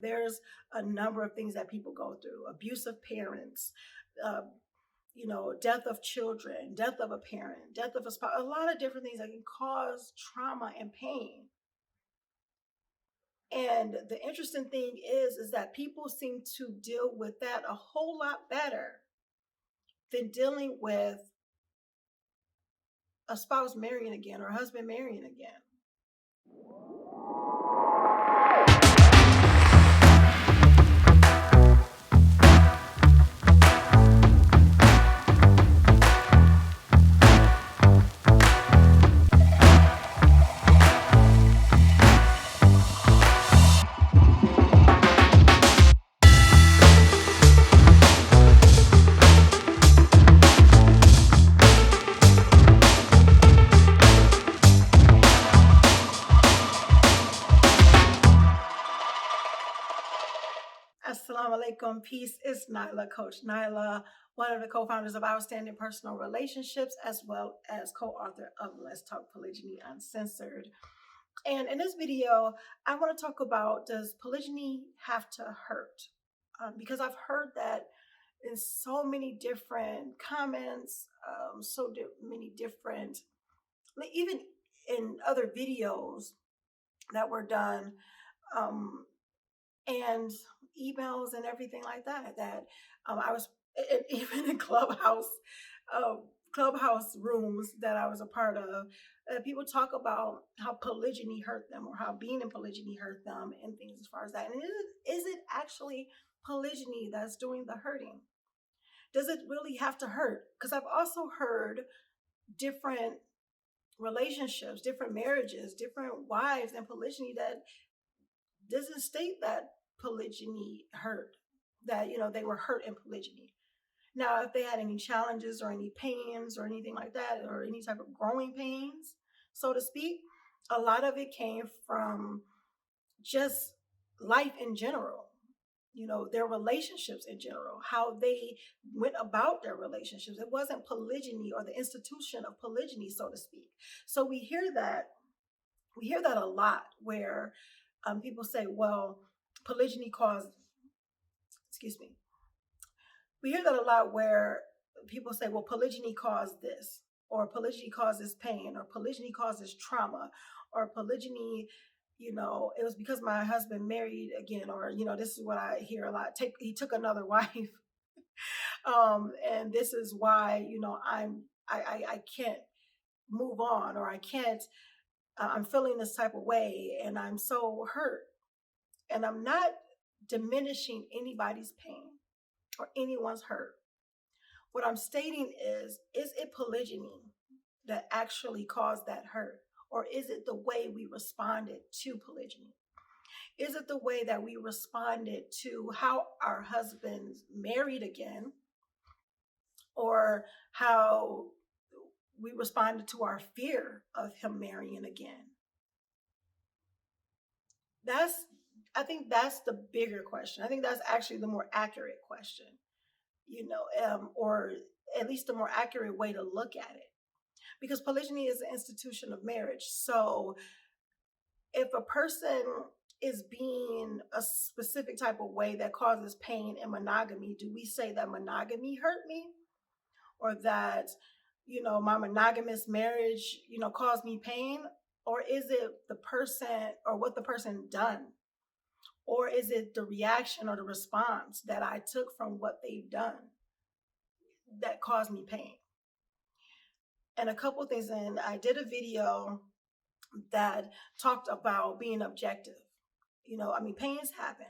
There's a number of things that people go through: abusive parents, uh, death of children, death of a parent, death of a spouse, a lot of different things that can cause trauma and pain. And the interesting thing is that people seem to deal with that a whole lot better than dealing with a spouse marrying again or a husband marrying again. Assalamu alaikum. Peace. It's Nyla, Coach Nyla, one of the co-founders of Outstanding Personal Relationships, as well as co-author of Let's Talk Polygyny Uncensored. And in this video, I want to talk about, does polygyny have to hurt? Because I've heard that in so many different comments, many different, even in other videos that were done, and emails and everything like that. I was even in clubhouse rooms that I was a part of. People talk about how polygyny hurt them, or how being in polygyny hurt them, and things as far as that. And is it actually polygyny that's doing the hurting? Does it really have to hurt? Because I've also heard different relationships, different marriages, different wives in polygyny that doesn't state that polygyny hurt, that they were hurt in polygyny. Now, if they had any challenges or any pains or anything like that, or any type of growing pains, so to speak, a lot of it came from just life in general, their relationships in general, how they went about their relationships. It wasn't polygyny or the institution of polygyny, so to speak. So we hear that a lot, where people say, well, polygyny caused, excuse me. We hear that a lot, where people say, well, polygyny caused this, or polygyny causes pain, or polygyny causes trauma, or polygyny, it was because my husband married again, or, this is what I hear a lot. He took another wife. And this is why, I can't move on, or I can't, I'm feeling this type of way, and I'm so hurt. And I'm not diminishing anybody's pain or anyone's hurt. What I'm stating is it polygyny that actually caused that hurt? Or is it the way we responded to polygyny? Is it the way that we responded to how our husbands married again, or how we responded to our fear of him marrying again? I think that's the bigger question. I think that's actually the more accurate question, or at least a more accurate way to look at it. Because polygyny is an institution of marriage. So if a person is being a specific type of way that causes pain in monogamy, do we say that monogamy hurt me? Or that, my monogamous marriage, caused me pain? Or is it the person, or what the person done? Or is it the reaction or the response that I took from what they've done that caused me pain? And a couple of things, and I did a video that talked about being objective. Pains happen,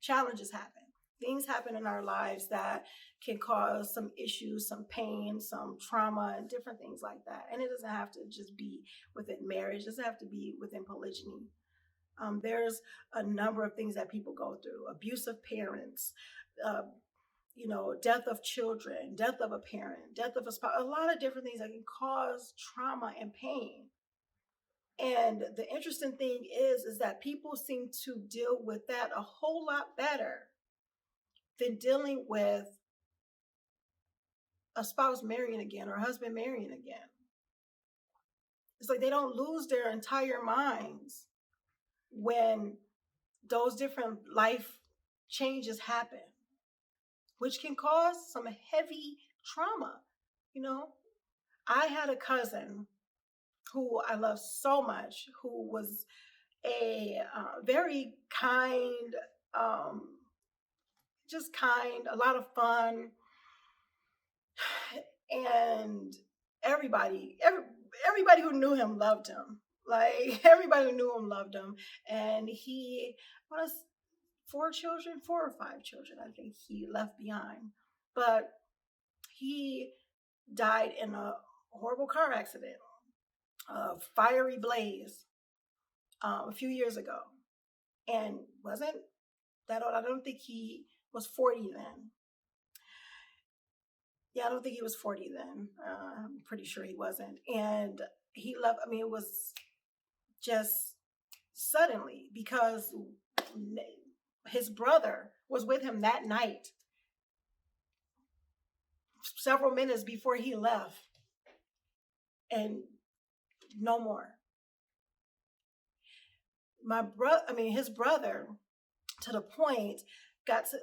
challenges happen, things happen in our lives that can cause some issues, some pain, some trauma, and different things like that. And it doesn't have to just be within marriage, it doesn't have to be within polygyny. There's a number of things that people go through: abusive parents, death of children, death of a parent, death of a spouse, a lot of different things that can cause trauma and pain. And the interesting thing is that people seem to deal with that a whole lot better than dealing with a spouse marrying again or a husband marrying again. It's like they don't lose their entire minds when those different life changes happen, which can cause some heavy trauma. You know, I had a cousin who I love so much, who was a very kind, um, just kind, a lot of fun, and everybody who knew him loved him. Like everybody who knew him loved him, and he was 4 children, 4 or 5 children, I think he left behind. But he died in a horrible car accident, a fiery blaze, a few years ago, and wasn't that old. I don't think he was 40 then. Yeah, I don't think he was 40 then. I'm pretty sure he wasn't. And he left, I mean, it was just suddenly because his brother was with him that night, several minutes before he left, and no more. His brother, to the point, got to,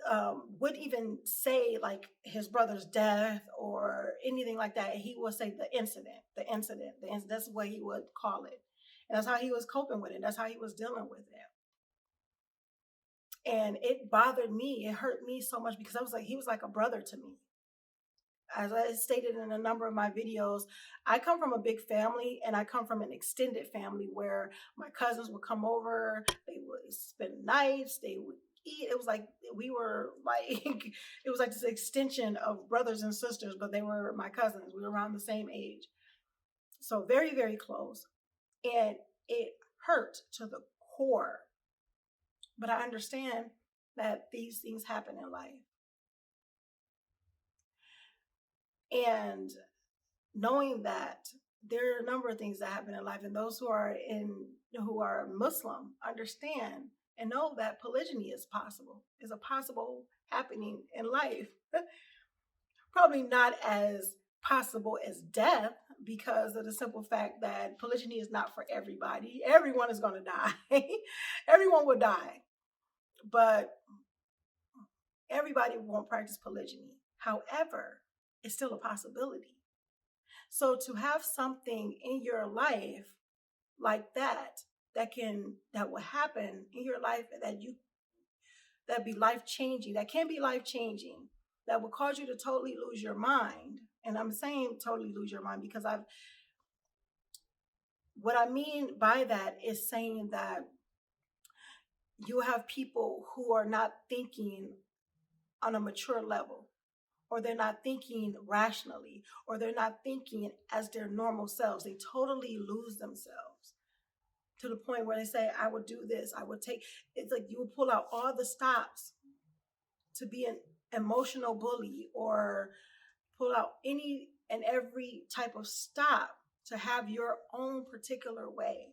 wouldn't even say like his brother's death or anything like that. He would say the incident. That's what he would call it. And that's how he was coping with it. That's how he was dealing with it. And it bothered me. It hurt me so much because I was like, he was like a brother to me. As I stated in a number of my videos, I come from a big family, and I come from an extended family where my cousins would come over, they would spend nights, they would eat. It was like we were like it was like this extension of brothers and sisters, but they were my cousins. We were around the same age. So very, very close. And it hurt to the core. But I understand that these things happen in life. And knowing that there are a number of things that happen in life, and those who are Muslim understand and know that polygyny is a possible happening in life. Probably not as possible as death, because of the simple fact that polygyny is not for everybody. Everyone is going to die. Everyone will die, but everybody won't practice polygyny. However, it's still a possibility. So to have something in your life like that will happen in your life, that be life changing, that can be life changing, that will cause you to totally lose your mind. And I'm saying totally lose your mind because what I mean by that is saying that you have people who are not thinking on a mature level, or they're not thinking rationally, or they're not thinking as their normal selves. They totally lose themselves to the point where they say, I would do this, I would take, it's like you would pull out all the stops to be an emotional bully, or pull out any and every type of stop to have your own particular way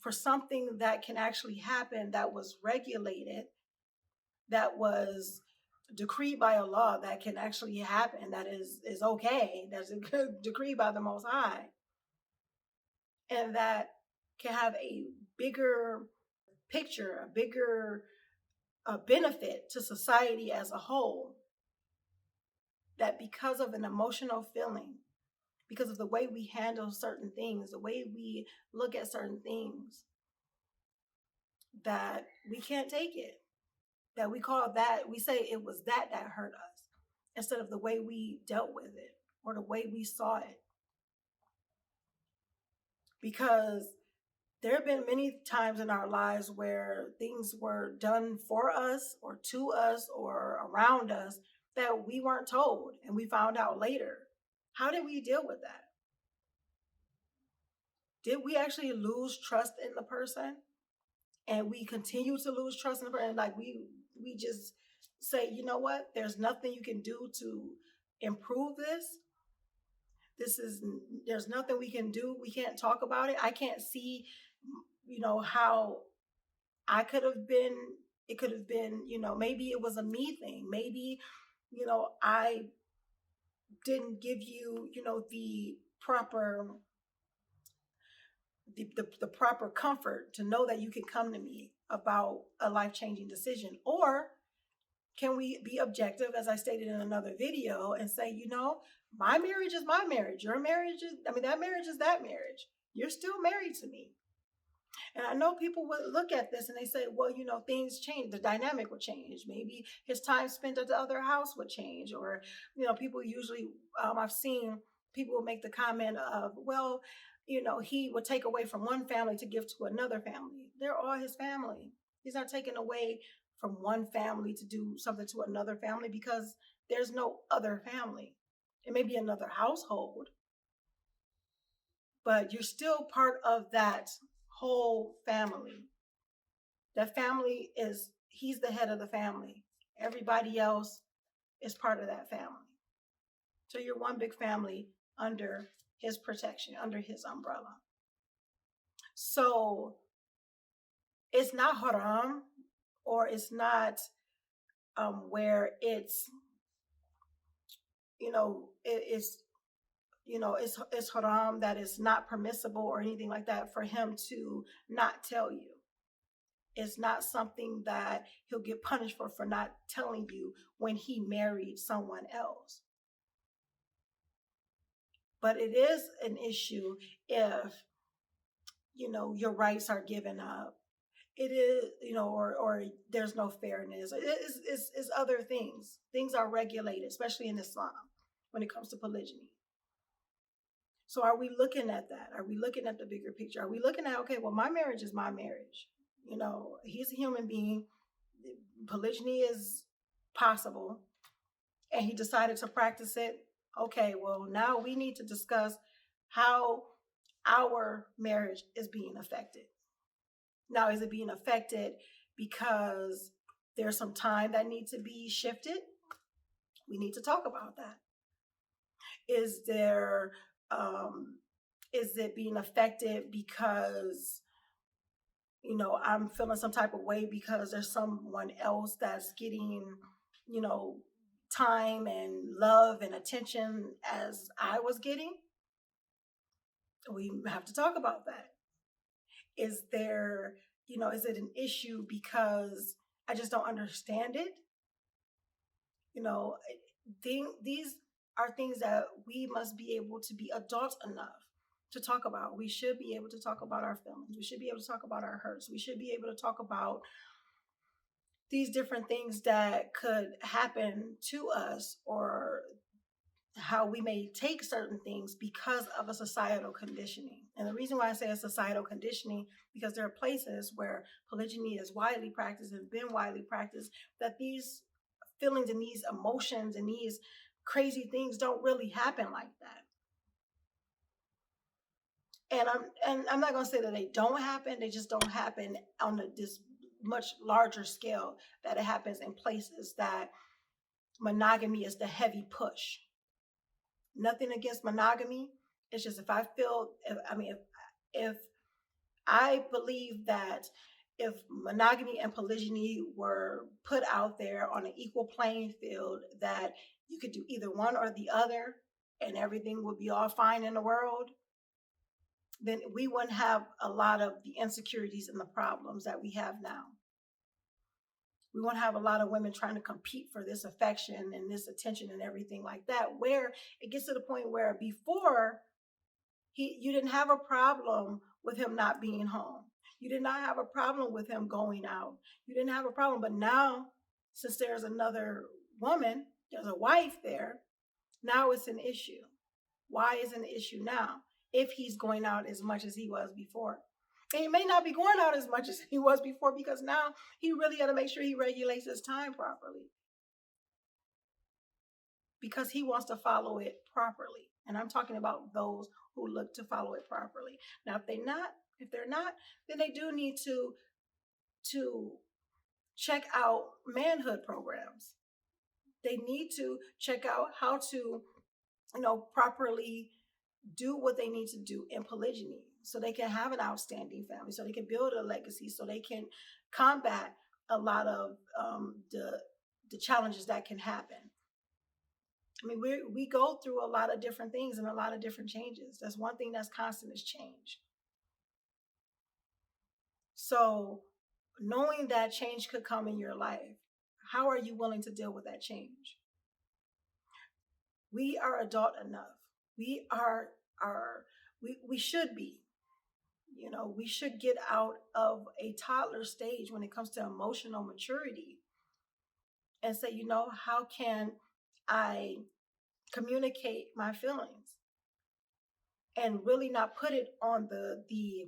for something that can actually happen, that was regulated, that was decreed by a law, that can actually happen, that is okay, that's decreed by the Most High, and that can have a bigger picture, a bigger benefit to society as a whole. That because of an emotional feeling, because of the way we handle certain things, the way we look at certain things, that we can't take it. That we say it was that hurt us, instead of the way we dealt with it or the way we saw it. Because there have been many times in our lives where things were done for us or to us or around us that we weren't told, and we found out later. How did we deal with that? Did we actually lose trust in the person? And we continue to lose trust in the person? Like we just say, you know what? There's nothing you can do to improve this. There's nothing we can do. We can't talk about it. I can't see, how I could have been. It could have been, maybe it was a me thing. Maybe, I didn't give you, the proper comfort to know that you can come to me about a life-changing decision? Or can we be objective, as I stated in another video, and say, my marriage is my marriage. Your marriage is, that marriage is that marriage. You're still married to me. And I know people would look at this and they say, well, things change. The dynamic would change. Maybe his time spent at the other house would change. Or, people usually, I've seen people make the comment of, well, he would take away from one family to give to another family. They're all his family. He's not taking away from one family to do something to another family because there's no other family. It may be another household, but you're still part of that whole family. That family he's the head of the family. Everybody else is part of that family. So you're one big family under his protection, under his umbrella. So it's not haram, or it's not where it's, it's haram, that is not permissible or anything like that for him to not tell you. It's not something that he'll get punished for not telling you when he married someone else. But it is an issue if, your rights are given up. It is, or there's no fairness. It's other things. Things are regulated, especially in Islam, when it comes to polygyny. So are we looking at that? Are we looking at the bigger picture? Are we looking at, okay, well, my marriage is my marriage. He's a human being. Polygyny is possible, and he decided to practice it. Okay, well, now we need to discuss how our marriage is being affected. Now, is it being affected because there's some time that needs to be shifted? We need to talk about that. Is it being affected because, I'm feeling some type of way because there's someone else that's getting, time and love and attention as I was getting? We have to talk about that. Is there, is it an issue because I just don't understand it? These are things that we must be able to be adult enough to talk about. We should be able to talk about our feelings. We should be able to talk about our hurts. We should be able to talk about these different things that could happen to us, or how we may take certain things because of a societal conditioning. And the reason why I say a societal conditioning, because there are places where polygyny is widely practiced and been widely practiced, that these feelings and these emotions and these crazy things don't really happen like that. And I'm not going to say that they don't happen. They just don't happen on this much larger scale, that it happens in places that monogamy is the heavy push. Nothing against monogamy. It's just if I believe that if monogamy and polygyny were put out there on an equal playing field, that you could do either one or the other and everything would be all fine in the world, then we wouldn't have a lot of the insecurities and the problems that we have now. We won't have a lot of women trying to compete for this affection and this attention and everything like that, where it gets to the point where before you didn't have a problem with him not being home. You did not have a problem with him going out. You didn't have a problem. But now, since there's another woman, there's a wife there, now it's an issue. Why is it an issue now if he's going out as much as he was before? And he may not be going out as much as he was before, because now he really got to make sure he regulates his time properly, because he wants to follow it properly. And I'm talking about those who look to follow it properly. Now, if they're not, then they do need to check out manhood programs. They need to check out how to, properly do what they need to do in polygyny, so they can have an outstanding family, so they can build a legacy, so they can combat a lot of the challenges that can happen. I mean, we go through a lot of different things and a lot of different changes. That's one thing that's constant, is change. So knowing that change could come in your life, how are you willing to deal with that change? We are adult enough. We are we should be. We should get out of a toddler stage when it comes to emotional maturity and say, how can I communicate my feelings and really not put it on the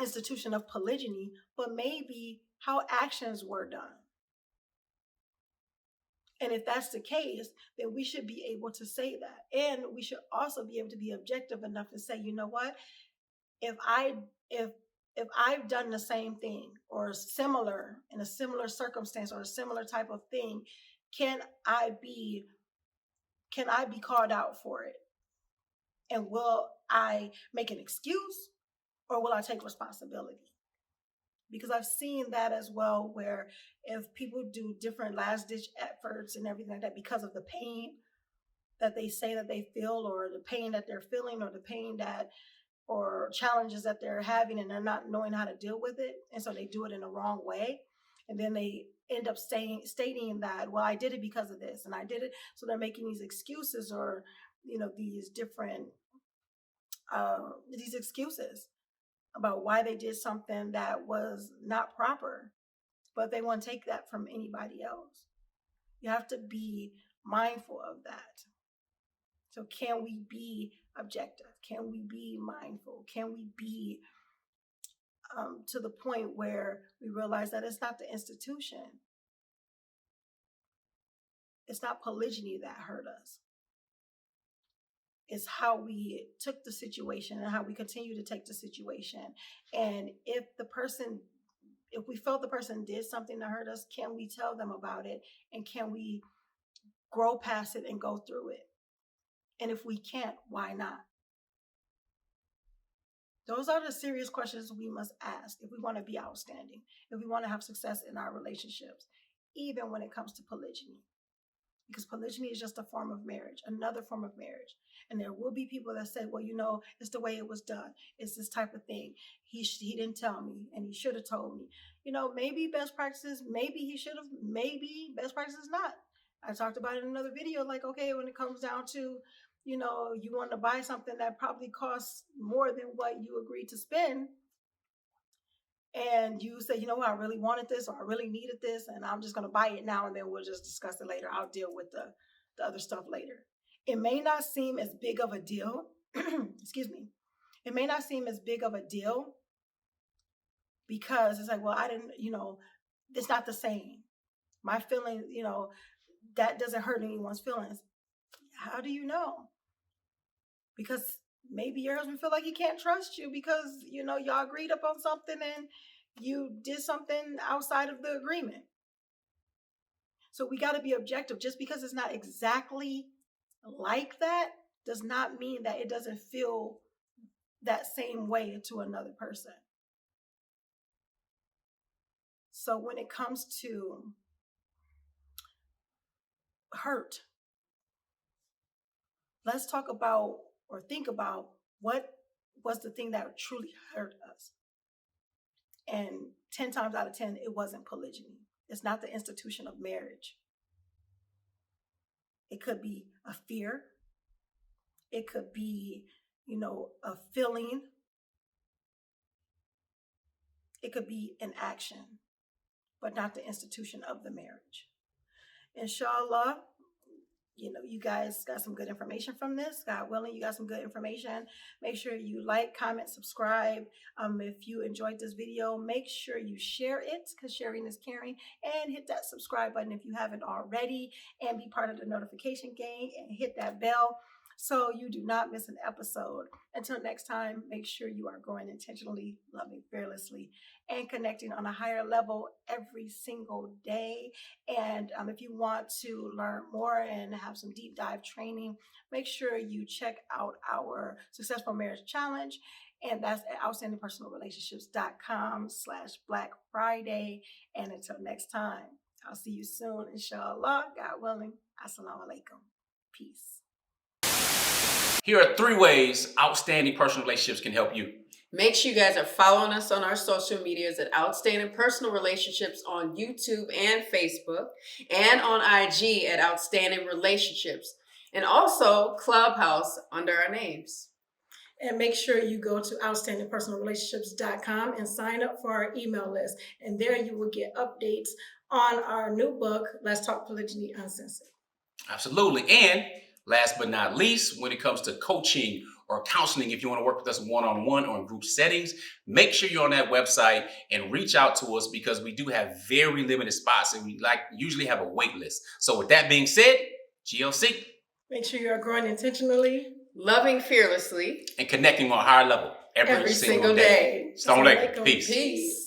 institution of polygyny, but maybe how actions were done. And if that's the case, then we should be able to say that. And we should also be able to be objective enough to say, you know what, if I if if I've done the same thing or similar in a similar circumstance or a similar type of thing, can I be called out for it? And will I make an excuse or will I take responsibility? Because I've seen that as well, where if people do different last ditch efforts and everything like that because of the pain that they say that they feel, or the pain that they're feeling, or the pain that or challenges that they're having, and they're not knowing how to deal with it, and so they do it in the wrong way, and then they end up stating that, well, I did it because of this and I did it, so they're making these excuses, or these different these excuses about why they did something that was not proper, but they won't take that from anybody else. You have to be mindful of that. So can we be objective? Can we be mindful? Can we be to the point where we realize that it's not the institution, it's not polygyny that hurt us. It's how we took the situation and how we continue to take the situation. And if we felt the person did something to hurt us, can we tell them about it? And can we grow past it and go through it? And if we can't, why not? Those are the serious questions we must ask if we want to be outstanding, if we want to have success in our relationships, even when it comes to polygyny. Because polygyny is just a form of marriage, another form of marriage. And there will be people that say, well, it's the way it was done. It's this type of thing. He didn't tell me, and he should have told me. Maybe best practices, maybe he should have, maybe best practices not. I talked about it in another video, like, okay, when it comes down to, you want to buy something that probably costs more than what you agreed to spend, and you say, I really wanted this, or I really needed this, and I'm just going to buy it now, and then we'll just discuss it later. I'll deal with the other stuff later. It may not seem as big of a deal. Excuse me. It may not seem as big of a deal because it's like, well, I didn't, it's not the same. My feelings, that doesn't hurt anyone's feelings. How do you know? Because maybe your husband feel like he can't trust you because, y'all agreed upon something and you did something outside of the agreement. So we got to be objective. Just because it's not exactly like that does not mean that it doesn't feel that same way to another person. So when it comes to hurt, let's talk about or think about what was the thing that truly hurt us. And 10 times out of 10, it wasn't polygyny. It's not the institution of marriage. It could be a fear. It could be, a feeling. It could be an action, but not the institution of the marriage. Inshallah, you guys got some good information from this. God willing, you got some good information. Make sure you like, comment, subscribe. If you enjoyed this video, make sure you share it, because sharing is caring, and hit that subscribe button if you haven't already, and be part of the notification gang and hit that bell so you do not miss an episode. Until next time, make sure you are growing intentionally, loving fearlessly, and connecting on a higher level every single day. And if you want to learn more and have some deep dive training, make sure you check out our Successful Marriage Challenge. And that's at outstandingpersonalrelationships.com/Black Friday. And until next time, I'll see you soon, inshallah, God willing. Assalamu alaikum. Peace. Here are 3 ways outstanding personal relationships can help you. Make sure you guys are following us on our social medias at Outstanding Personal Relationships on YouTube and Facebook, and on IG at Outstanding Relationships, and also Clubhouse under our names. And make sure you go to outstandingpersonalrelationships.com and sign up for our email list. And there you will get updates on our new book, Let's Talk Polygyny Uncensored. Absolutely. And last but not least, when it comes to coaching or counseling, if you want to work with us one-on-one or in group settings, make sure you're on that website and reach out to us, because we do have very limited spots and we usually have a wait list. So with that being said, GLC. Make sure you are growing intentionally, loving fearlessly, and connecting on a higher level every single day. Assalamu alaikum. Peace.